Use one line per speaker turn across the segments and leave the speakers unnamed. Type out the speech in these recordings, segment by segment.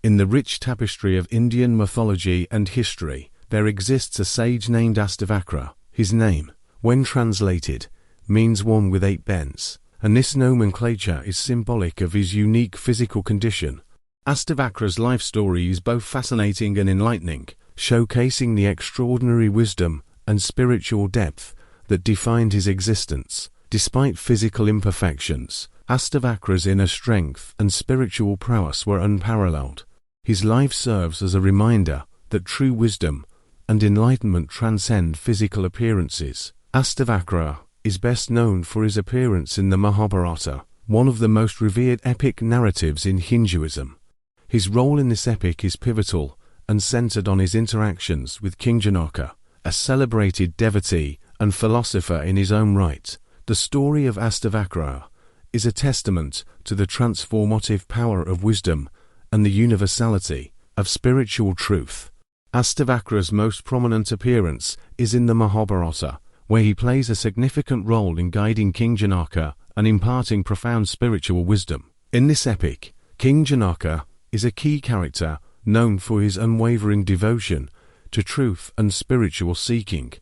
In the rich tapestry of Indian mythology and history, there exists a sage named Astavakra. His name, when translated, means one with 8 bends, and this nomenclature is symbolic of his unique physical condition. Astavakra's life story is both fascinating and enlightening, showcasing the extraordinary wisdom and spiritual depth that defined his existence. Despite physical imperfections, Astavakra's inner strength and spiritual prowess were unparalleled. His life serves as a reminder that true wisdom and enlightenment transcend physical appearances. Astavakra is best known for his appearance in the Mahabharata, one of the most revered epic narratives in Hinduism. His role in this epic is pivotal and centered on his interactions with King Janaka, a celebrated devotee and philosopher in his own right. The story of Astavakra is a testament to the transformative power of wisdom and the universality of spiritual truth. Astavakra's most prominent appearance is in the Mahabharata, where he plays a significant role in guiding King Janaka and imparting profound spiritual wisdom. In this epic, King Janaka is a key character known for his unwavering devotion to truth and spiritual seeking.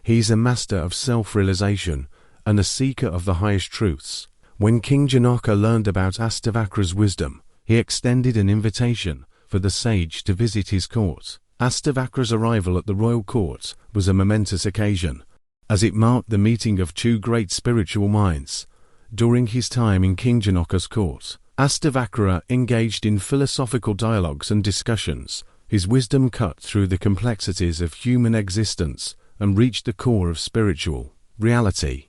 He is a master of self-realization and a seeker of the highest truths. When King Janaka learned about Astavakra's wisdom, he extended an invitation for the sage to visit his court. Astavakra's arrival at the royal court was a momentous occasion, as it marked the meeting of 2 great spiritual minds. During his time in King Janaka's court, Astavakra engaged in philosophical dialogues and discussions. His wisdom cut through the complexities of human existence and reached the core of spiritual reality.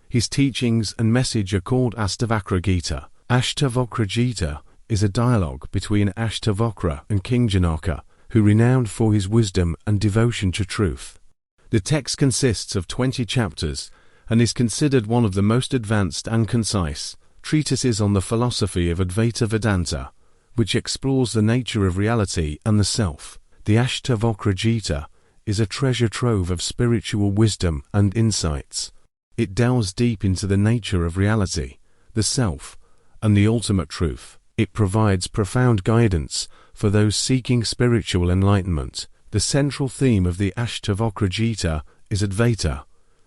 His teachings and message are called Astavakra Gita. Astavakra Gita is a dialogue between Astavakra and King Janaka, who renowned for his wisdom and devotion to truth. The text consists of 20 chapters and is considered one of the most advanced and concise treatises on the philosophy of Advaita Vedanta, which explores the nature of reality and the self. The Astavakra Gita is a treasure trove of spiritual wisdom and insights. It delves deep into the nature of reality, the self, and the ultimate truth. It provides profound guidance for those seeking spiritual enlightenment. The central theme of the Astavakra Gita is Advaita,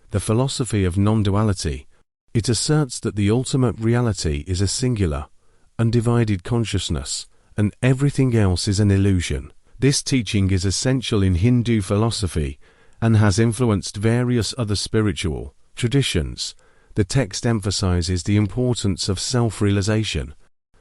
the philosophy of non-duality. It asserts that the ultimate reality is a singular, undivided consciousness, and everything else is an illusion. This teaching is essential in Hindu philosophy and has influenced various other spiritual traditions. The text emphasizes the importance of self-realization,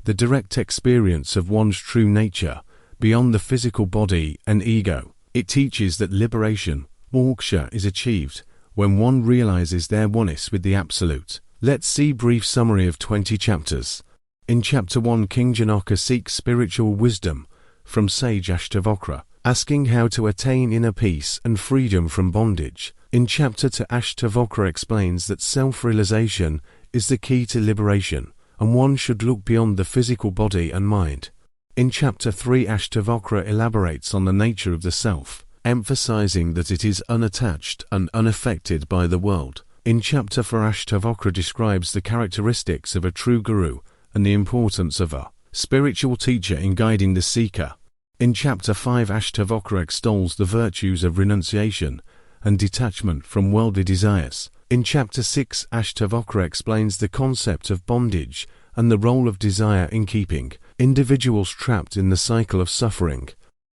the direct experience of one's true nature, beyond the physical body and ego. It teaches that liberation, moksha, is achieved when one realizes their oneness with the Absolute. Let's see a brief summary of 20 chapters. In Chapter 1, King Janaka seeks spiritual wisdom from sage Astavakra, asking how to attain inner peace and freedom from bondage. In Chapter 2, Astavakra explains that self-realization is the key to liberation, and one should look beyond the physical body and mind. In Chapter 3, Astavakra elaborates on the nature of the self, emphasizing that it is unattached and unaffected by the world. In Chapter 4, Astavakra describes the characteristics of a true guru and the importance of a spiritual teacher in guiding the seeker. In Chapter 5, Astavakra extols the virtues of renunciation and detachment from worldly desires. In Chapter 6, Astavakra explains the concept of bondage and the role of desire in keeping individuals trapped in the cycle of suffering.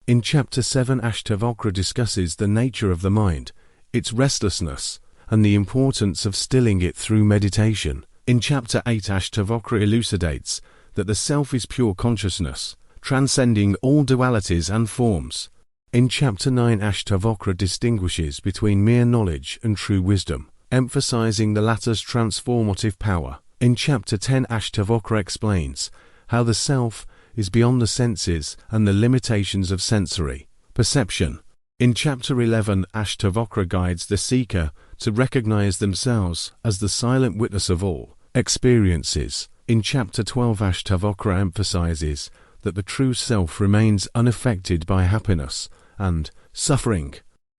In Chapter 7, Astavakra discusses the nature of the mind, its restlessness, and the importance of stilling it through meditation. In Chapter 8, Astavakra elucidates that the self is pure consciousness, transcending all dualities and forms. In Chapter 9, Astavakra distinguishes between mere knowledge and true wisdom, emphasizing the latter's transformative power. In Chapter 10, Astavakra explains how the self is beyond the senses and the limitations of sensory perception. In Chapter 11, Astavakra guides the seeker to recognize themselves as the silent witness of all experiences. In Chapter 12, Astavakra emphasizes that the true self remains unaffected by happiness and suffering.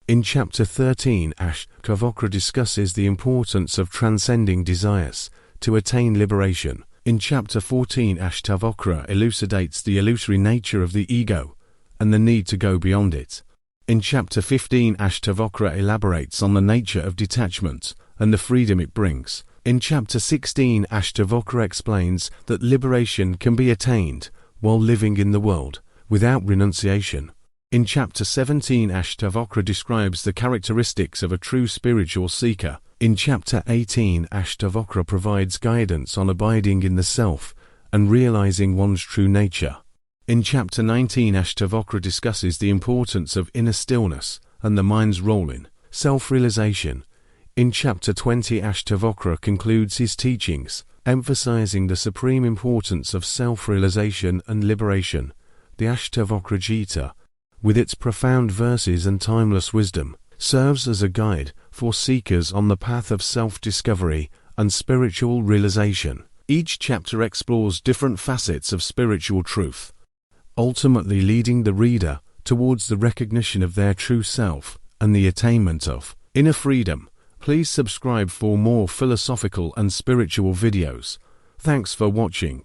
In Chapter 13, Astavakra discusses the importance of transcending desires to attain liberation. In Chapter 14, Astavakra elucidates the illusory nature of the ego and the need to go beyond it. In Chapter 15, Astavakra elaborates on the nature of detachment and the freedom it brings. In Chapter 16, Astavakra explains that liberation can be attained while living in the world without renunciation. In Chapter 17, Astavakra describes the characteristics of a true spiritual seeker. In Chapter 18, Astavakra provides guidance on abiding in the self and realizing one's true nature. In Chapter 19, Astavakra discusses the importance of inner stillness and the mind's role in self-realization. In Chapter 20, Astavakra concludes his teachings, emphasizing the supreme importance of self-realization and liberation. The Astavakra Gita, with its profound verses and timeless wisdom, serves as a guide for seekers on the path of self-discovery and spiritual realization. Each chapter explores different facets of spiritual truth, ultimately leading the reader towards the recognition of their true self and the attainment of inner freedom. Please subscribe for more philosophical and spiritual videos. Thanks for watching.